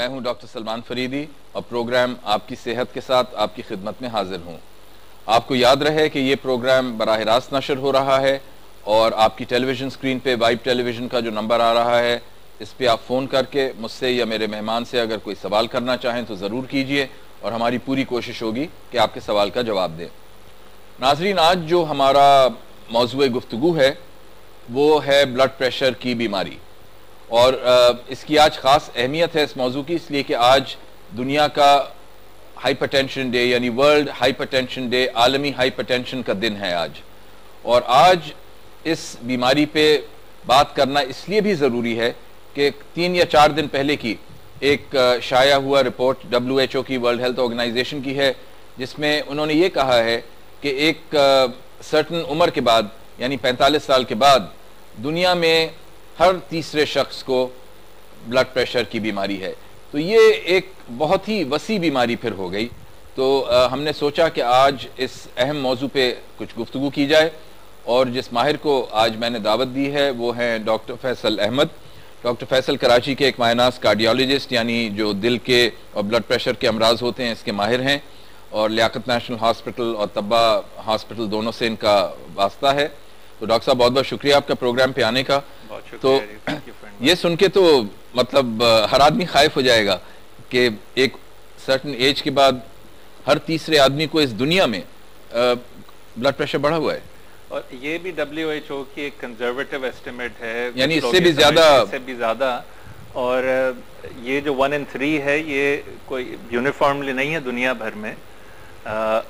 मैं हूं डॉक्टर सलमान फरीदी और प्रोग्राम आपकी सेहत के साथ आपकी खिदमत में हाजिर हूं। आपको याद रहे कि ये प्रोग्राम बराह रास्त नशर हो रहा है और आपकी टेलीविज़न स्क्रीन पे वाइब टेलीविज़न का जो नंबर आ रहा है इस पर आप फ़ोन करके मुझसे या मेरे मेहमान से अगर कोई सवाल करना चाहें तो ज़रूर कीजिए और हमारी पूरी कोशिश होगी कि आपके सवाल का जवाब दें। नाज़रीन, आज जो हमारा मौज़ूए गुफ्तगू है वो है ब्लड प्रेशर की बीमारी और इसकी आज ख़ास अहमियत है इस मौजू की, इसलिए कि आज दुनिया का हाइपरटेंशन डे यानी वर्ल्ड हाइपरटेंशन डे, आलमी हाइपरटेंशन का दिन है आज। और आज इस बीमारी पे बात करना इसलिए भी ज़रूरी है कि 3 या 4 दिन पहले की एक शाया हुआ रिपोर्ट WHO की, वर्ल्ड हेल्थ ऑर्गेनाइजेशन की है, जिसमें उन्होंने ये कहा है कि एक सर्टन उम्र के बाद यानी 45 साल के बाद दुनिया में हर तीसरे शख्स को ब्लड प्रेशर की बीमारी है। तो ये एक बहुत ही वसी बीमारी फिर हो गई। तो हमने सोचा कि आज इस अहम मौजू पे कुछ गुफ्तगू की जाए और जिस माहिर को आज मैंने दावत दी है वो हैं डॉक्टर फैसल अहमद। डॉक्टर फैसल कराची के एक मायनास कार्डियोलॉजिस्ट यानी जो दिल के और ब्लड प्रेशर के अमराज होते हैं इसके माहिर हैं और लियाकत नेशनल हॉस्पिटल और तब्बा हॉस्पिटल दोनों से इनका वास्ता है। तो डॉक्टर साहब बहुत बहुत शुक्रिया आपका प्रोग्राम पे आने का। तो ये सुन के तो मतलब हर आदमी खाइफ हो जाएगा कि एक सर्टन एज के बाद हर तीसरे आदमी को इस दुनिया में ब्लड प्रेशर बढ़ा हुआ है। और ये भी WHO की एक कंजर्वेटिव एस्टिमेट है, यानी इससे भी ज्यादा। और ये जो 1 in 3 है ये कोई यूनिफॉर्मली नहीं है दुनिया भर में।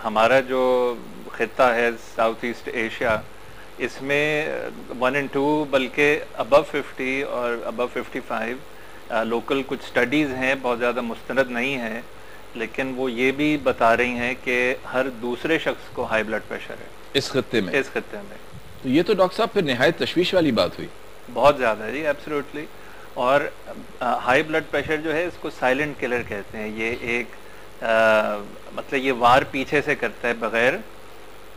हमारा जो खिता है साउथ ईस्ट एशिया, इसमें 1 in 2 बल्कि अबव 50 और अबव 55 लोकल कुछ स्टडीज़ हैं, बहुत ज़्यादा मुस्तनद नहीं है, लेकिन वो ये भी बता रही हैं कि हर दूसरे शख्स को हाई ब्लड प्रेशर है इस खित्ते में। तो ये तो डॉक्टर साहब फिर निहायत तशवीश वाली बात हुई। बहुत ज़्यादा जी, एब्सोल्युटली। और हाई ब्लड प्रेशर जो है इसको साइलेंट किलर कहते हैं। ये एक मतलब ये वार पीछे से करता है, बगैर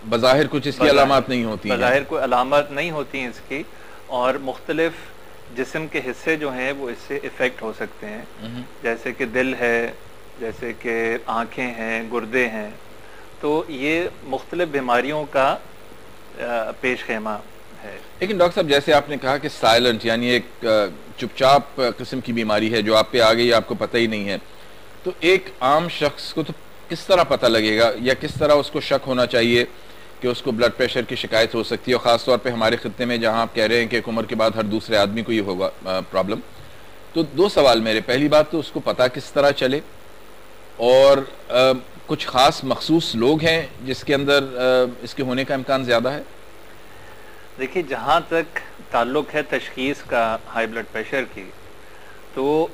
बज़ाहिर कुछ इसकी अलामत नहीं होती, बज़ाहिर कोई अलामत नहीं होती हैं इसकी, और मुख्तलिफ जिस्म के हिस्से जो हैं वो इससे इफ़ेक्ट हो सकते हैं, जैसे कि दिल है, जैसे कि आँखें हैं, गुर्दे हैं। तो ये मुख्तलिफ बीमारियों का पेश खेमा है। लेकिन डॉक्टर साहब जैसे आपने कहा कि साइलेंट यानी एक चुपचाप किस्म की बीमारी है जो आप पे आ गई, आपको पता ही नहीं है, तो एक आम शख्स को तो किस तरह पता लगेगा या किस तरह उसको शक होना चाहिए कि उसको ब्लड प्रेशर की शिकायत हो सकती है, और ख़ास तौर पे हमारे खित्ते में जहां आप कह रहे हैं कि एक उम्र के बाद हर दूसरे आदमी को ये होगा प्रॉब्लम। तो 2 सवाल मेरे। पहली बात तो उसको पता किस तरह चले, और कुछ ख़ास मखसूस लोग हैं जिसके अंदर इसके होने का इम्कान ज़्यादा है? देखिए, जहाँ तक ताल्लुक़ है तशख़ीस का हाई ब्लड प्रेशर की, तो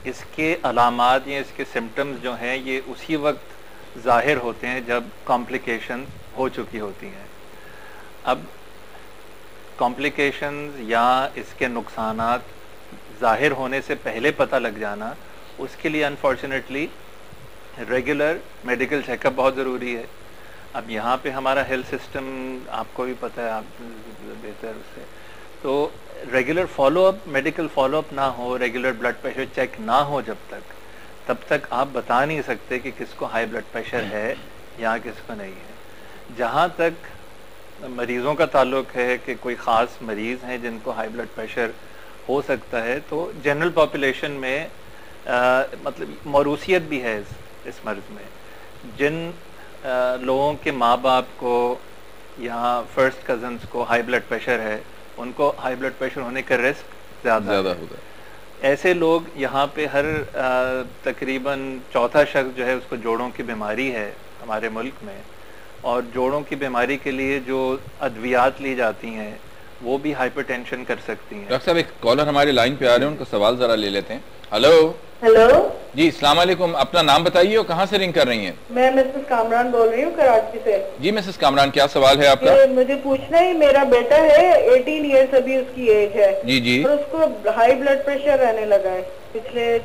इसके अलामात या इसके सिम्टम्स जो हैं ये उसी वक्त ज़ाहिर होते हैं जब कॉम्प्लिकेशन हो चुकी होती हैं। अब कॉम्प्लिकेशंस या इसके नुकसानात ज़ाहिर होने से पहले पता लग जाना, उसके लिए अनफॉर्चुनेटली रेगुलर मेडिकल चेकअप बहुत ज़रूरी है। अब यहाँ पे हमारा हेल्थ सिस्टम आपको भी पता है, आप बेहतर उससे, तो रेगुलर फॉलोअप, मेडिकल फॉलोअप ना हो, रेगुलर ब्लड प्रेशर चेक ना हो जब तक, तब तक आप बता नहीं सकते कि किसको हाई ब्लड प्रेशर है या किसको नहीं है। जहाँ तक मरीज़ों का ताल्लुक़ है कि कोई ख़ास मरीज़ हैं जिनको हाई ब्लड प्रेशर हो सकता है, तो जनरल पॉपुलेशन में मतलब मौरूसियत भी है इस मर्ज़ में। जिन लोगों के माँ बाप को या फर्स्ट कज़न्स को हाई ब्लड प्रेशर है, उनको हाई ब्लड प्रेशर होने का रिस्क ज़्यादा होता है। ऐसे लोग यहाँ पे हर तकरीबन चौथा शख्स जो है उसको जोड़ों की बीमारी है हमारे मुल्क में, और जोड़ों की बीमारी के लिए जो अद्वियात ली जाती हैं वो भी हाइपरटेंशन कर सकती हैं। डॉक्टर साहब एक कॉलर हमारे लाइन पे आ रहे हैं, उनका सवाल जरा ले लेते हैं। हेलो हेलो जी, अस्सलाम वालेकुम। अपना नाम बताइए और कहाँ से रिंग कर रही हैं? मैं मिसेस कामरान बोल रही हूँ कराची से। जी मिसेस कामरान, क्या सवाल है आपका? मुझे पूछना है, मेरा बेटा है 18 ईयर्स अभी उसकी एज है जी जी, और उसको हाई ब्लड प्रेशर रहने लगा है, पिछले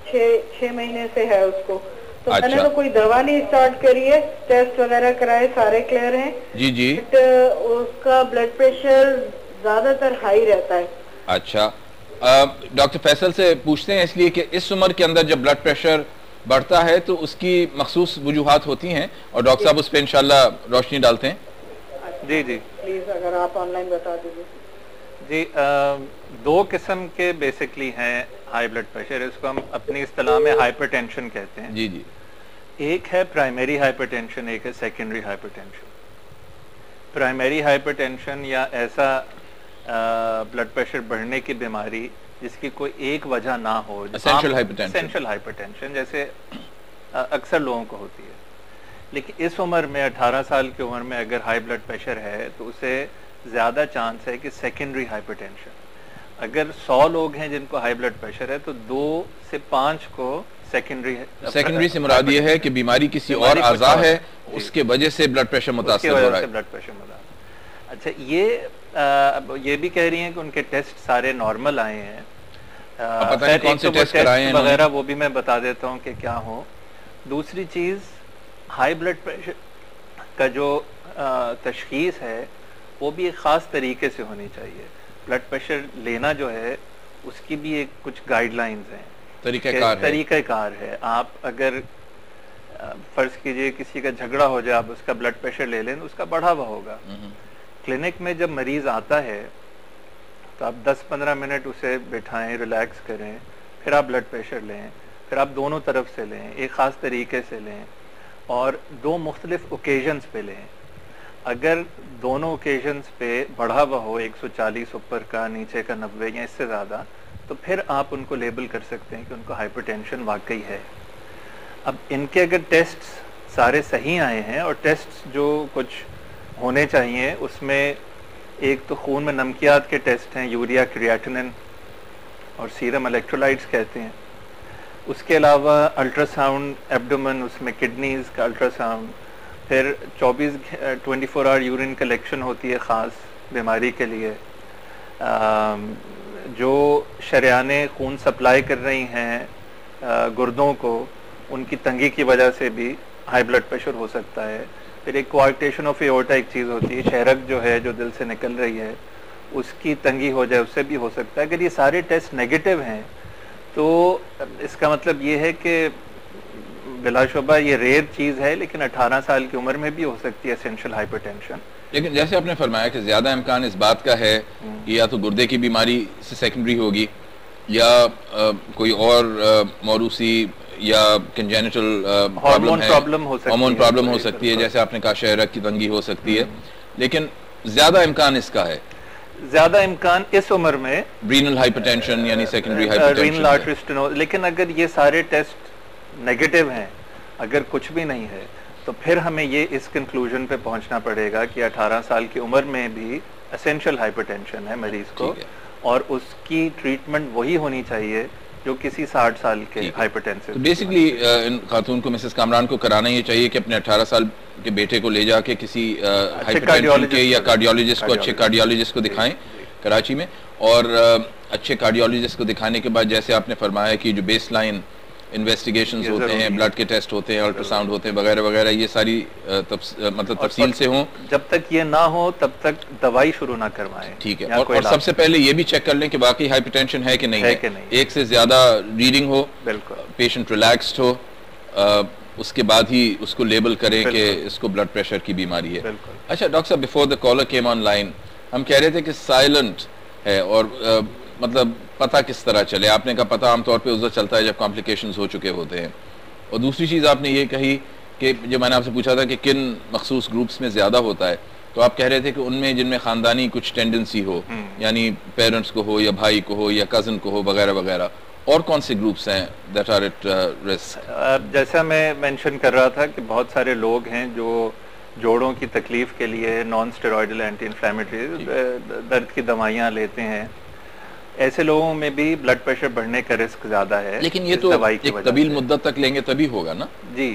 6 महीने से है उसको। तो अच्छा। मैंने तो कोई दवा नहीं स्टार्ट करी है, टेस्ट वगैरह कराए, सारे क्लियर हैं जी जी, बट उसका ब्लड प्रेशर ज्यादातर हाई रहता है। अच्छा। डॉक्टर फैसल से पूछते हैं इसलिए कि इस उम्र के अंदर जब ब्लड प्रेशर बढ़ता है तो उसकी मखसूस वजूहात होती हैं और डॉक्टर साहब उस पर इंशाल्लाह रोशनी डालते हैं। जी जी प्लीज अगर आप ऑनलाइन बता दीजिए। जी, दो किस्म के बेसिकली हैं हाई ब्लड प्रेशर, इसको हम अपनी इस्तिलाह में हाइपरटेंशन कहते हैं। जी जी। एक है प्राइमरी हाइपरटेंशन, एक है सेकेंडरी हाइपरटेंशन। प्राइमरी हाइपरटेंशन या ऐसा ब्लड प्रेशर बढ़ने की बीमारी जिसकी कोई एक वजह ना हो, एसेंशियल हाइपरटेंशन, एसेंशियल हाइपरटेंशन जैसे अक्सर लोगों को होती है। लेकिन इस उम्र में 18 साल की उम्र में अगर हाई ब्लड प्रेशर है तो उसे ज़्यादा चांस है कि सेकेंडरी हाइपरटेंशन। अगर 100 लोग हैं जिनको हाई ब्लड प्रेशर है तो 2 से 5 को सेकेंडरी से मुराद ये है कि बीमारी किसी और आज़ा है, उसके वजह से ब्लड प्रेशर मुतासिर हो रहा है। ब्लड प्रेशर मुतासिर। अच्छा, ये भी कह रही हैं कि उनके टेस्ट सारे नॉर्मल आए हैं। पता नहीं कौन से टेस्ट कराए हैं वगैरह, वो भी मैं बता देता हूँ कि क्या हो। दूसरी चीज, हाई ब्लड प्रेशर का जो तशखीस है वो भी एक ख़ास तरीके से होनी चाहिए। ब्लड प्रेशर लेना जो है उसकी भी एक कुछ गाइडलाइंस हैं, तरीक़ाकार है। आप अगर फर्ज कीजिए किसी का झगड़ा हो जाए, आप उसका ब्लड प्रेशर ले लें, उसका बढ़ा हुआ होगा। क्लिनिक में जब मरीज आता है तो आप 10-15 मिनट उसे बिठाएं, रिलैक्स करें, फिर आप ब्लड प्रेशर लें, फिर आप दोनों तरफ से लें, एक ख़ास तरीके से लें और 2 मुख्तलिफ ओकेजन्स पे लें। अगर दोनों ओकेजन्स पे बढ़ा हुआ हो, 140 ऊपर का, नीचे का 90 या इससे ज़्यादा, तो फिर आप उनको लेबल कर सकते हैं कि उनको हाइपरटेंशन वाकई है। अब इनके अगर टेस्ट सारे सही आए हैं, और टेस्ट जो कुछ होने चाहिए उसमें एक तो खून में नमकियात के टेस्ट हैं, यूरिया, क्रिएटिनिन और सीरम इलेक्ट्रोलाइट्स कहते हैं। उसके अलावा अल्ट्रासाउंड एब्डोमेन, उसमें किडनीज का अल्ट्रासाउंड, फिर 24 आवर यूरिन कलेक्शन होती है ख़ास बीमारी के लिए। जो शरियाने खून सप्लाई कर रही हैं गुर्दों को, उनकी तंगी की वजह से भी हाई ब्लड प्रेशर हो सकता है। फिर एक कोआर्टेशन ऑफ एओर्टा एक चीज़ होती है, शहरक जो है जो दिल से निकल रही है उसकी तंगी हो जाए, उससे भी हो सकता है। अगर ये सारे टेस्ट नेगेटिव हैं तो इसका मतलब ये है कि बिलाशुबा ये रेयर चीज़ है, लेकिन 18 साल की उम्र में भी हो सकती है एसेंशियल हाइपरटेंशन। लेकिन जैसे आपने फरमाया कि ज़्यादा इम्कान इस बात का है कि या तो गुर्दे की बीमारी से सेकेंडरी होगी या कोई और मौरूसी या कंजेनिटल हार्मोन प्रॉब्लम हो सकती है, जैसे आपने कहा शहरक की तंगी हो सकती है। लेकिन ज़्यादा इम्कान इसका है, ज़्यादा इम्कान इस उम्र में रीनल हाइपरटेंशन यानी secondary hypertension, renal artery stenosis. लेकिन अगर ये सारे टेस्ट नेगेटिव हैं, अगर कुछ भी नहीं है, तो फिर हमें ये इस कंक्लूजन पे पहुंचना पड़ेगा कि 18 साल की उम्र में भी एसेंशियल हाइपरटेंशन है मरीज को, और उसकी ट्रीटमेंट वही होनी चाहिए जो किसी 60 साल के हाइपरटेंसिव। तो बेसिकली इन खातून को, मिसेस कामरान को कराना ये चाहिए कि अपने 18 साल के बेटे को ले जाके किसी हाइपरटेंशन के या कार्डियोलॉजिस्ट को, अच्छे कार्डियोलॉजिस्ट को दिखाएं कराची में। और अच्छे कार्डियोलॉजिस्ट को दिखाने के बाद जैसे आपने फरमाया कि जो बेसलाइन इन्वेस्टिगेशंस होते हैं, ब्लड के टेस्ट होते हैं, अल्ट्रासाउंड होते हैं वगैरह वगैरह, ये सारी मतलब तफसील से हों। जब तक ये ना हो तब तक दवाई शुरू ना करवाएं। ठीक है। और सबसे पहले ये भी चेक कर लें कि वाकई हाइपरटेंशन है कि नहीं है। एक से ज्यादा रीडिंग हो, बिल्कुल पेशेंट रिलैक्स्ड हो, उसके बाद ही उसको लेबल करें कि इसको ब्लड प्रेशर की बीमारी है। अच्छा डॉक्टर साहब, before the caller came online हम कह रहे थे कि साइलेंट है, और मतलब पता किस तरह चले? आपने कहा पता आमतौर पे उस वक्त चलता है जब कॉम्प्लिकेशंस हो चुके होते हैं। और दूसरी चीज़ आपने ये कही कि जो मैंने आपसे पूछा था कि किन मखसूस ग्रुप्स में ज़्यादा होता है, तो आप कह रहे थे कि उनमें जिनमें ख़ानदानी कुछ टेंडेंसी हो, यानी पेरेंट्स को हो या भाई को हो या कज़न को हो वगैरह वगैरह। और कौन से ग्रुप्स हैं दैट आर एट रिस्क? जैसा मैं मेंशन कर रहा था कि बहुत सारे लोग हैं जो जोड़ों की तकलीफ के लिए नॉन स्टेरॉइडल एंटी इन्फ्लेमेटरी दर्द की दवाइयाँ लेते हैं। ऐसे लोगों में भी ब्लड प्रेशर बढ़ने का रिस्क ज्यादा है। लेकिन ये तो एक तवील मुद्दत तक लेंगे तभी होगा ना? जी,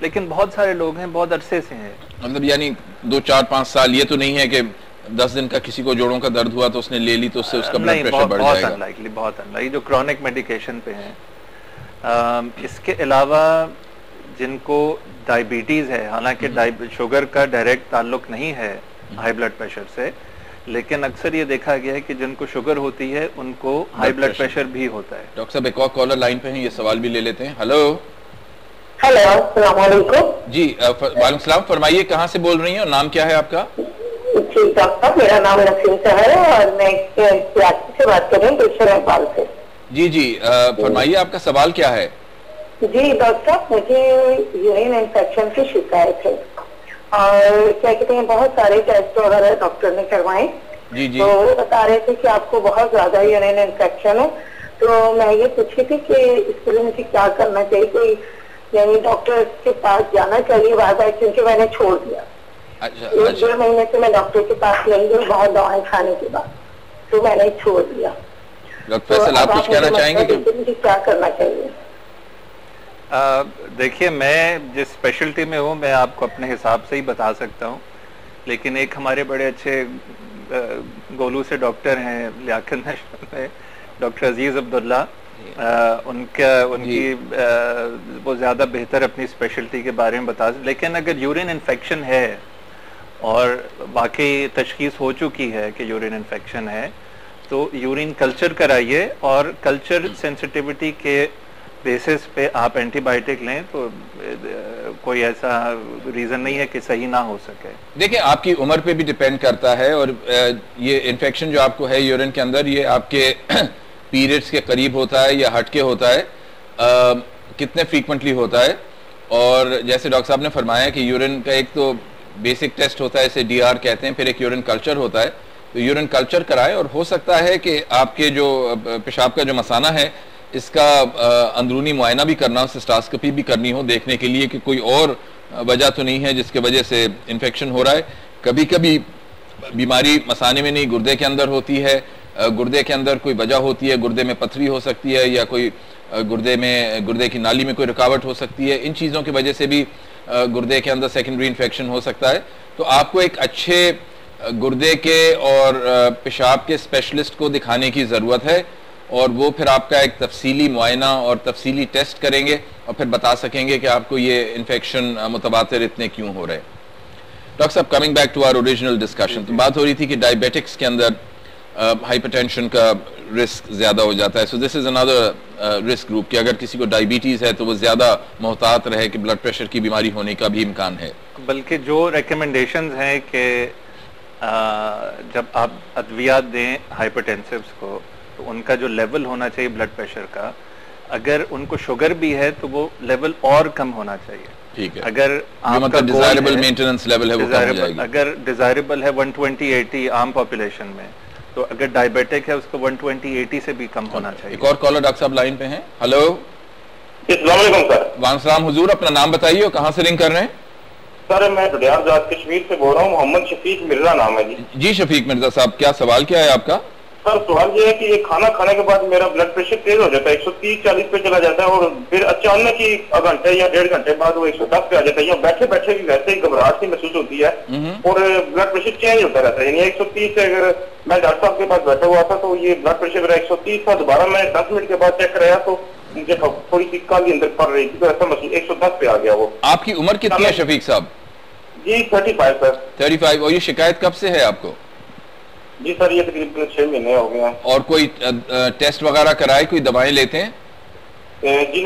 लेकिन बहुत सारे लोग हैं बहुत अरसे से हैं, मतलब यानी 2, 4, 5 साल। ये तो नहीं है कि 10 दिन का किसी को जोड़ों का दर्द हुआ तो उसने ले ली तो उससे उसका ब्लड प्रेशर बढ़ जाएगा। बहुत अनलाइकली जो क्रॉनिक मेडिकेशन पे हैं। इसके अलावा जिनको डायबिटीज है, हालांकि शुगर का डायरेक्ट ताल्लुक नहीं है हाई ब्लड प्रेशर से, लेकिन अक्सर ये देखा गया है कि जिनको शुगर होती है उनको हाई ब्लड प्रेशर भी होता है। डॉक्टर साहब एक और कॉलर लाइन पे हैं, ये सवाल भी ले लेते हैं। हेलो हेलो, अस्सलाम वालेकुम। जी वालेकुम सलाम, फरमाइए कहाँ से बोल रही हैं और नाम क्या है आपका? जी डॉक्टर, मेरा नाम नसीम है और मैं कराची से बात कर रही हूँ, गुलशन नेपाल से। जी जी फरमाइए, आपका सवाल क्या है? जी डॉक्टर साहब, मुझे यूरिन इन्फेक्शन की शिकायत है और क्या कहते हैं बहुत सारे टेस्ट वगैरह डॉक्टर ने करवाए। जी जी। तो वो बता रहे थे कि आपको बहुत ज्यादा यूरिन इन्फेक्शन है, तो मैं ये पूछी थी कि इसके लिए मुझे क्या करना चाहिए, कोई यानी डॉक्टर के पास जाना चाहिए बार-बार, क्योंकि मैंने छोड़ दिया। अच्छा, एक 1.5 महीने से मैं डॉक्टर के पास नहीं गई, बहुत दवाएं खाने के बाद, तो मैंने छोड़ दिया। डॉक्टर फैसल, आप कुछ कहना चाहेंगे? मुझे क्या करना चाहिए? देखिए, मैं जिस स्पेशलिटी में हूँ मैं आपको अपने हिसाब से ही बता सकता हूँ, लेकिन एक हमारे बड़े अच्छे गोलू से डॉक्टर हैं लियाकत नशर में, डॉक्टर अजीज अब्दुल्ला, उनकी वो ज़्यादा बेहतर अपनी स्पेशलिटी के बारे में बता। लेकिन अगर यूरिन इन्फेक्शन है और वाकई तशखीस हो चुकी है कि यूरिन इन्फेक्शन है, तो यूरिन कल्चर कराइए और कल्चर सेंसिटिविटी के बेसिस पे आप एंटीबायोटिक लें, तो कोई ऐसा रीज़न नहीं है कि सही ना हो सके। देखिए, आपकी उम्र पे भी डिपेंड करता है और ये इन्फेक्शन जो आपको है यूरिन के अंदर, ये आपके पीरियड्स के करीब होता है या हटके होता है, कितने फ्रीक्वेंटली होता है। और जैसे डॉक्टर साहब ने फरमाया कि यूरिन का एक तो बेसिक टेस्ट होता है, इसे डीआर कहते हैं, फिर एक यूरिन कल्चर होता है। तो यूरिन कल्चर कराएं और हो सकता है कि आपके जो पेशाब का जो मसाना है इसका अंदरूनी मुआयना भी करना हो, सिस्टास्कोपी भी करनी हो, देखने के लिए कि कोई और वजह तो नहीं है जिसके वजह से इन्फेक्शन हो रहा है। कभी कभी बीमारी मसाने में नहीं, गुर्दे के अंदर होती है, गुर्दे के अंदर कोई वजह होती है, गुर्दे में पथरी हो सकती है या कोई गुर्दे की नाली में कोई रुकावट हो सकती है। इन चीज़ों की वजह से भी गुर्दे के अंदर सेकेंडरी इन्फेक्शन हो सकता है। तो आपको एक अच्छे गुर्दे के और पेशाब के स्पेशलिस्ट को दिखाने की ज़रूरत है और वो फिर आपका एक तफसीली मुआयना और तफसीली टेस्ट करेंगे और फिर बता सकेंगे कि आपको ये इन्फेक्शन मुतबातिर इतने क्यों हो रहे हैं। डॉक्टर साहब, coming back to our original discussion, तो बात हो रही थी कि डायबिटिक्स के अंदर हाइपरटेंशन का रिस्क ज़्यादा हो जाता है। So this is another risk group कि अगर किसी को डायबिटीज़ है तो वो ज़्यादा मोहतात रहे कि ब्लड प्रेशर की बीमारी होने का भी इम्कान है। बल्कि जो रिकमेंडेशंस हैं कि जब आप अद्वियात दें हाइपरटेंसिव्स को, तो उनका जो लेवल होना चाहिए ब्लड प्रेशर का, अगर उनको शुगर भी है तो वो लेवल और कम होना चाहिए। ठीक है। अगर आपका डिजायरेबल मेंटेनेंस लेवल है वो कम हो जाएगी। अगर डिजायरेबल है 120/80 आम पॉपुलेशन में, तो अगर डायबिटिक है उसको 120/80 से भी कम होना चाहिए। एक और कॉलर डॉक्टर साहब लाइन पे हैं। हेलो, अस्सलाम वालेकुम सर। वालेकुम सलाम हुजूर, अपना नाम बताइए और कहाँ से रिंग कर रहे हैं? सर मैं डडियाल कश्मीर से बोल रहा हूँ, मोहम्मद शफीक मिर्जा नाम है जी। जी शफीक मिर्जा साहब, क्या सवाल क्या है आपका? सर सवाल ये है कि ये खाना खाने के बाद मेरा ब्लड प्रेशर तेज हो जाता है, 130-40 पे चला जाता है और फिर अचानक ही घंटे या 1.5 घंटे बाद वो 110 पे आ जाता है। या बैठे बैठे भी वैसे ही घबराहट सी महसूस होती है और ब्लड प्रेशर चेंज होता रहता है। यानी 130 से अगर मैं डॉक्टर साहब के पास बैठा हुआ था तो ये ब्लड प्रेशर मेरा 130 था, दोबारा मैं 10 मिनट के बाद चेक कराया तो मुझे थोड़ी सी काली अंदर पड़ रही थी, तो ऐसा महसूस 110 पे आ गया वो। आपकी उम्र कितनी है शफीक साहब? जी 35 सर। 35। और ये शिकायत कब से है आपको? जी सर ये तकरीबन 6 महीने हो गए हैं। और कोई टेस्ट वगैरह कराए, कोई दवाएं लेते हैं? जी